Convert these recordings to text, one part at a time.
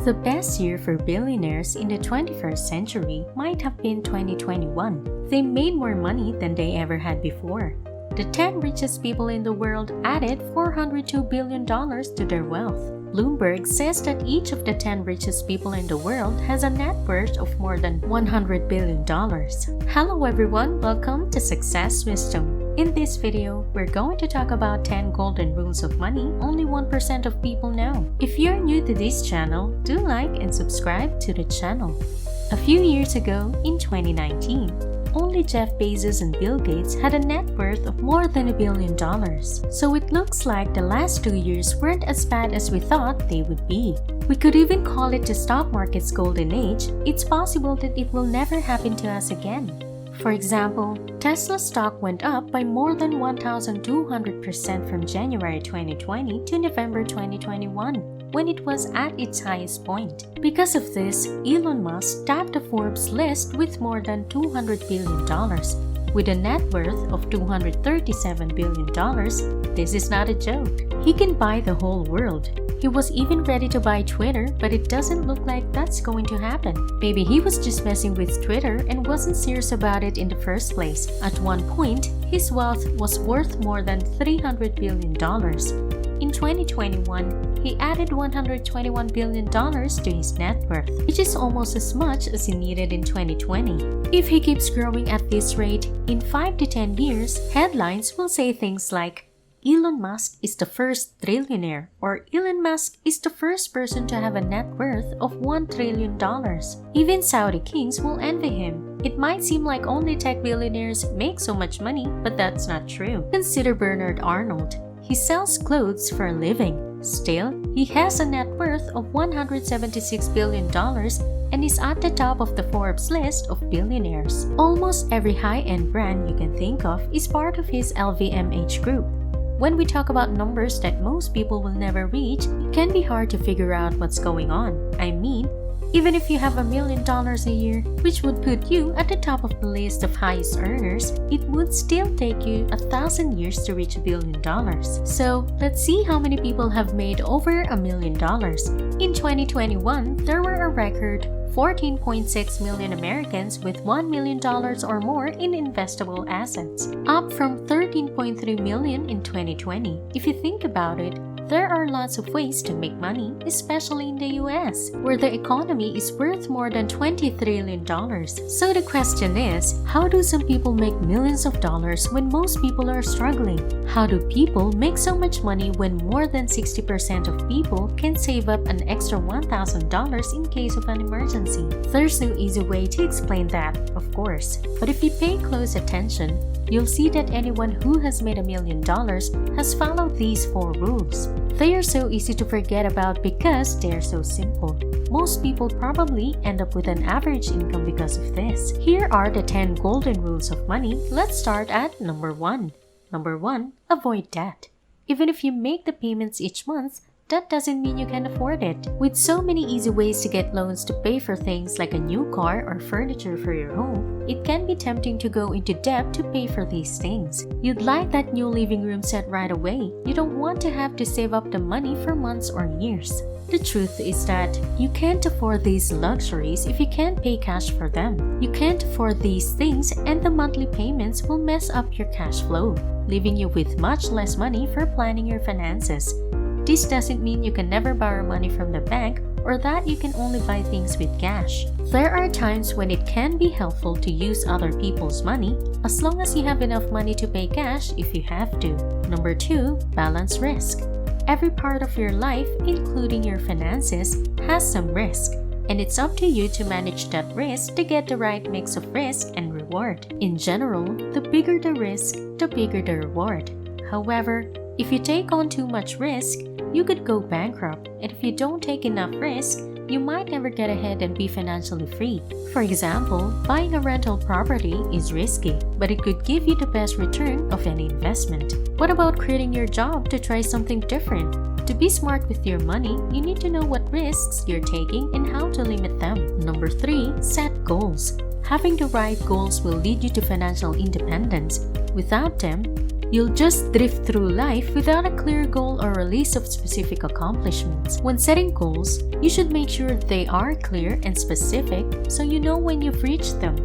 The best year for billionaires in the 21st century might have been 2021. They made more money than they ever had before. The 10 richest people in the world added $402 billion to their wealth. Bloomberg says that each of the 10 richest people in the world has a net worth of more than $100 billion. Hello everyone, welcome to Success Wisdom. In this video, we're going to talk about 10 golden rules of money only 1% of people know. If you're new to this channel, do like and subscribe to the channel. A few years ago, in 2019, only Jeff Bezos and Bill Gates had a net worth of more than $1 billion. So it looks like the last 2 years weren't as bad as we thought they would be. We could even call it the stock market's golden age. It's possible that it will never happen to us again. For example, Tesla stock went up by more than 1,200% from January 2020 to November 2021, when it was at its highest point. Because of this, Elon Musk topped the Forbes list with more than $200 billion. With a net worth of $237 billion, this is not a joke. He can buy the whole world. He was even ready to buy Twitter, but it doesn't look like that's going to happen. Maybe he was just messing with Twitter and wasn't serious about it in the first place. At one point, his wealth was worth more than $300 billion. In 2021, he added $121 billion to his net worth, which is almost as much as he needed in 2020. If he keeps growing at this rate, in 5 to 10 years, headlines will say things like, Elon Musk is the first trillionaire, or Elon Musk is the first person to have a net worth of $1 trillion. Even Saudi kings will envy him. It might seem like only tech billionaires make so much money, but that's not true. Consider Bernard Arnold. He sells clothes for a living. Still, he has a net worth of $176 billion and is at the top of the Forbes list of billionaires. Almost every high-end brand you can think of is part of his LVMH group. When we talk about numbers that most people will never reach, it can be hard to figure out what's going on. I mean, even if you have $1 million a year, which would put you at the top of the list of highest earners, it would still take you 1,000 years to reach $1 billion. So, let's see how many people have made over $1 million. In 2021, there were a record 14.6 million Americans with $1 million or more in investable assets, up from 13.3 million in 2020. If you think about it, there are lots of ways to make money, especially in the US, where the economy is worth more than $20 trillion. So the question is, how do some people make millions of dollars when most people are struggling? How do people make so much money when more than 60% of people can save up an extra $1,000 in case of an emergency? There's no easy way to explain that, of course. But if you pay close attention, you'll see that anyone who has made $1 million has followed these 4 rules. They are so easy to forget about because they are so simple. Most people probably end up with an average income because of this. Here are the 10 golden rules of money. Let's start at number 1. Number 1, avoid debt. Even if you make the payments each month, that doesn't mean you can afford it. With so many easy ways to get loans to pay for things like a new car or furniture for your home, it can be tempting to go into debt to pay for these things. You'd like that new living room set right away. You don't want to have to save up the money for months or years. The truth is that you can't afford these luxuries if you can't pay cash for them. You can't afford these things and the monthly payments will mess up your cash flow, leaving you with much less money for planning your finances. This doesn't mean you can never borrow money from the bank or that you can only buy things with cash. There are times when it can be helpful to use other people's money as long as you have enough money to pay cash if you have to. Number 2, balance risk. Every part of your life, including your finances, has some risk, and it's up to you to manage that risk to get the right mix of risk and reward. In general, the bigger the risk, the bigger the reward. However, if you take on too much risk, you could go bankrupt, and if you don't take enough risk, you might never get ahead and be financially free. For example, buying a rental property is risky, but it could give you the best return of any investment. What about quitting your job to try something different? To be smart with your money, you need to know what risks you're taking and how to limit them. Number 3, set goals. Having the right goals will lead you to financial independence. Without them, You'll just drift through life without a clear goal or a list of specific accomplishments. When setting goals, you should make sure they are clear and specific so you know when you've reached them.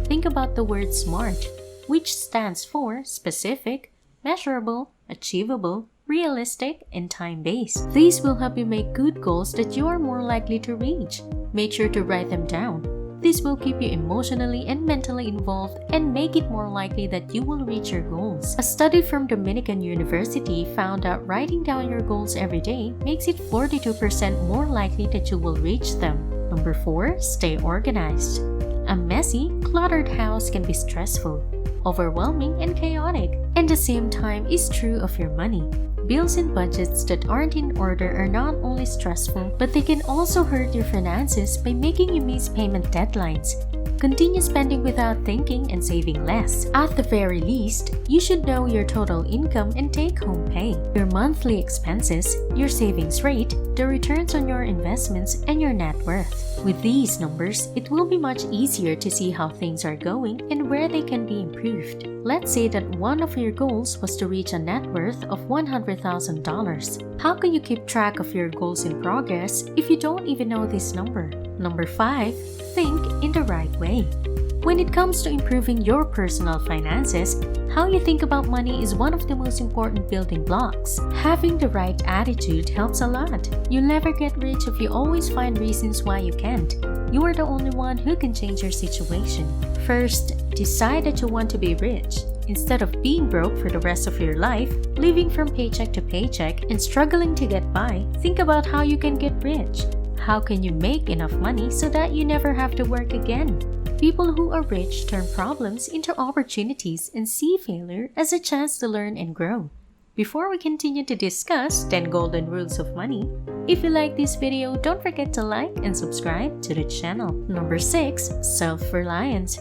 Think about the word SMART, which stands for specific, measurable, achievable, realistic, and time-based. These will help you make good goals that you are more likely to reach. Make sure to write them down. This will keep you emotionally and mentally involved and make it more likely that you will reach your goals. A study from Dominican University found that writing down your goals every day makes it 42% more likely that you will reach them. Number 4. Stay organized. A messy, cluttered house can be stressful, overwhelming, and chaotic, and the same time is true of your money. Bills and budgets that aren't in order are not only stressful, but they can also hurt your finances by making you miss payment deadlines. Continue spending without thinking and saving less. At the very least, you should know your total income and take-home pay, your monthly expenses, your savings rate, the returns on your investments, and your net worth. With these numbers, it will be much easier to see how things are going and where they can be improved. Let's say that one of your goals was to reach a net worth of $100,000. How can you keep track of your goals in progress if you don't even know this number? Number 5. Think in the right way. When it comes to improving your personal finances, how you think about money is one of the most important building blocks. Having the right attitude helps a lot. You'll never get rich if you always find reasons why you can't. You are the only one who can change your situation. First, decide that you want to be rich. Instead of being broke for the rest of your life, living from paycheck to paycheck, and struggling to get by, think about how you can get rich. How can you make enough money so that you never have to work again? People who are rich turn problems into opportunities and see failure as a chance to learn and grow. Before we continue to discuss 10 golden rules of money, if you like this video, don't forget to like and subscribe to the channel. Number 6. Self-reliance.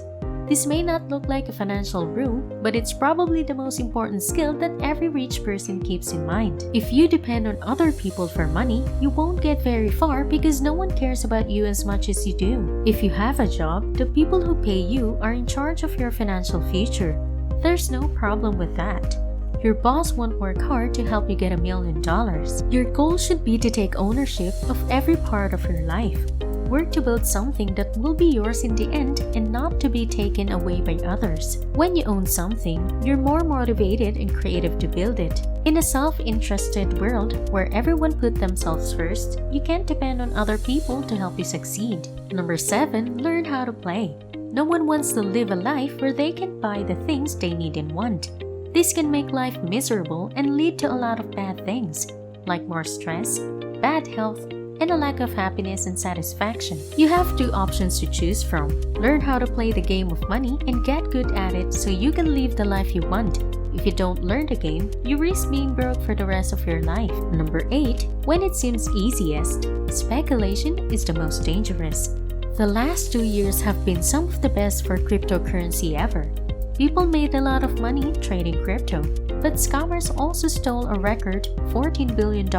This may not look like a financial rule, but it's probably the most important skill that every rich person keeps in mind. If you depend on other people for money, you won't get very far because no one cares about you as much as you do. If you have a job, the people who pay you are in charge of your financial future. There's no problem with that. Your boss won't work hard to help you get $1 million. Your goal should be to take ownership of every part of your life. Work to build something that will be yours in the end and not to be taken away by others. When you own something, you're more motivated and creative to build it. In a self-interested world where everyone put themselves first, you can't depend on other people to help you succeed. Number 7. Learn how to play. No one wants to live a life where they can buy the things they need and want. This can make life miserable and lead to a lot of bad things, like more stress, bad health, and a lack of happiness and satisfaction. You have 2 options to choose from. Learn how to play the game of money and get good at it so you can live the life you want. If you don't learn the game, you risk being broke for the rest of your life. Number 8. When it seems easiest, speculation is the most dangerous. The last 2 years have been some of the best for cryptocurrency ever. People made a lot of money trading crypto, but scammers also stole a record $14 billion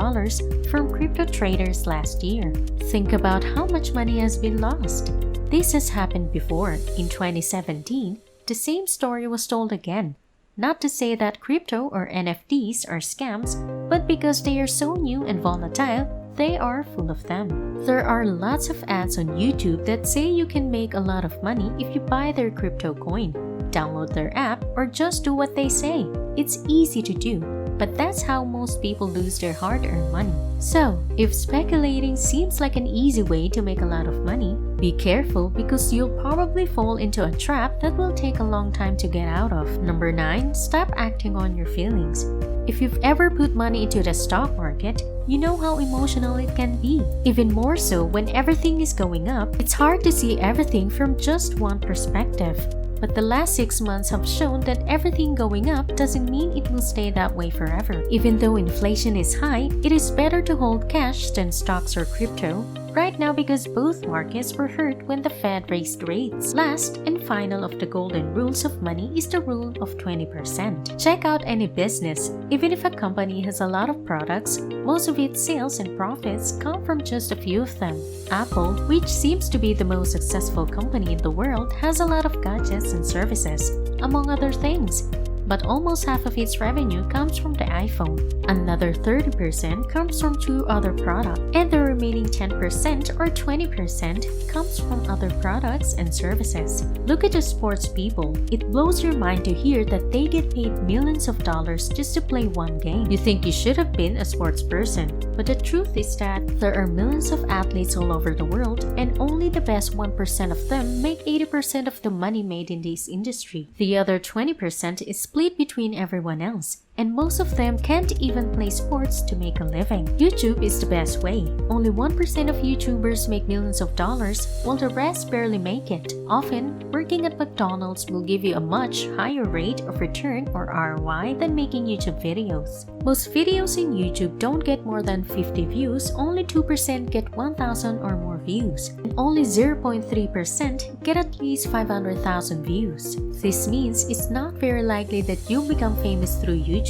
from crypto traders last year. Think about how much money has been lost. This has happened before. In 2017, the same story was told again. Not to say that crypto or NFTs are scams, but because they are so new and volatile, they are full of them. There are lots of ads on YouTube that say you can make a lot of money if you buy their crypto coin, download their app, or just do what they say. It's easy to do, but that's how most people lose their hard-earned money. So, if speculating seems like an easy way to make a lot of money, be careful because you'll probably fall into a trap that will take a long time to get out of. Number 9. Stop acting on your feelings. If you've ever put money into the stock market, you know how emotional it can be. Even more so when everything is going up, it's hard to see everything from just one perspective. But the last 6 months have shown that everything going up doesn't mean it will stay that way forever. Even though inflation is high, it is better to hold cash than stocks or crypto right now because both markets were hurt when the Fed raised rates. Last and final of the golden rules of money is the rule of 20%. Check out any business. Even if a company has a lot of products, most of its sales and profits come from just a few of them. Apple, which seems to be the most successful company in the world, has a lot of gadgets and services, among other things. but almost half of its revenue comes from the iPhone. Another 30% comes from 2 other products, and the remaining 10% or 20% comes from other products and services. Look at the sports people. It blows your mind to hear that they get paid millions of dollars just to play one game. You think you should have been a sports person, but the truth is that there are millions of athletes all over the world, and only the best 1% of them make 80% of the money made in this industry. The other 20% is split between everyone else, and most of them can't even play sports to make a living. YouTube is the best way. Only 1% of YouTubers make millions of dollars, while the rest barely make it. Often, working at McDonald's will give you a much higher rate of return or ROI than making YouTube videos. Most videos in YouTube don't get more than 50 views, only 2% get 1,000 or more views, and only 0.3% get at least 500,000 views. This means it's not very likely that you'll become famous through YouTube.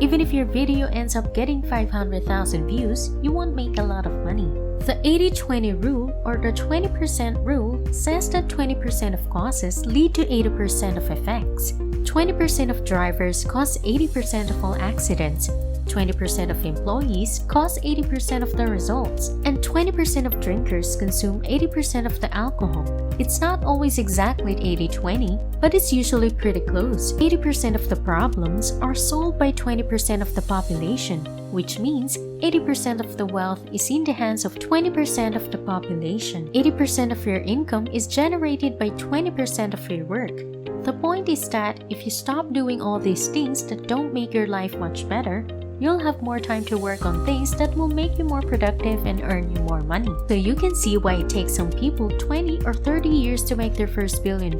Even if your video ends up getting 500,000 views, you won't make a lot of money. The 80-20 rule, or the 20% rule, says that 20% of causes lead to 80% of effects. 20% of drivers cause 80% of all accidents, 20% of employees cause 80% of the results, and 20% of drinkers consume 80% of the alcohol. It's not always exactly 80-20, but it's usually pretty close. 80% of the problems are solved by 20% of the population, which means 80% of the wealth is in the hands of 20% of the population. 80% of your income is generated by 20% of your work. The point is that if you stop doing all these things that don't make your life much better, you'll have more time to work on things that will make you more productive and earn you more money. So you can see why it takes some people 20 or 30 years to make their first $1 billion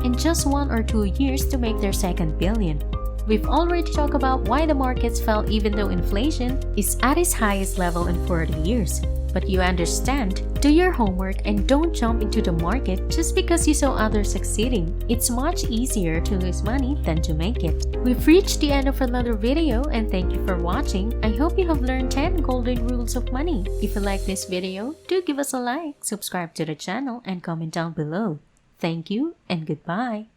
and just 1 or 2 years to make their second billion. We've already talked about why the markets fell even though inflation is at its highest level in 40 years. But you understand, do your homework and don't jump into the market just because you saw others succeeding. It's much easier to lose money than to make it. We've reached the end of another video, and thank you for watching. I hope you have learned 10 golden rules of money. If you like this video, do give us a like, subscribe to the channel, and comment down below. Thank you and goodbye.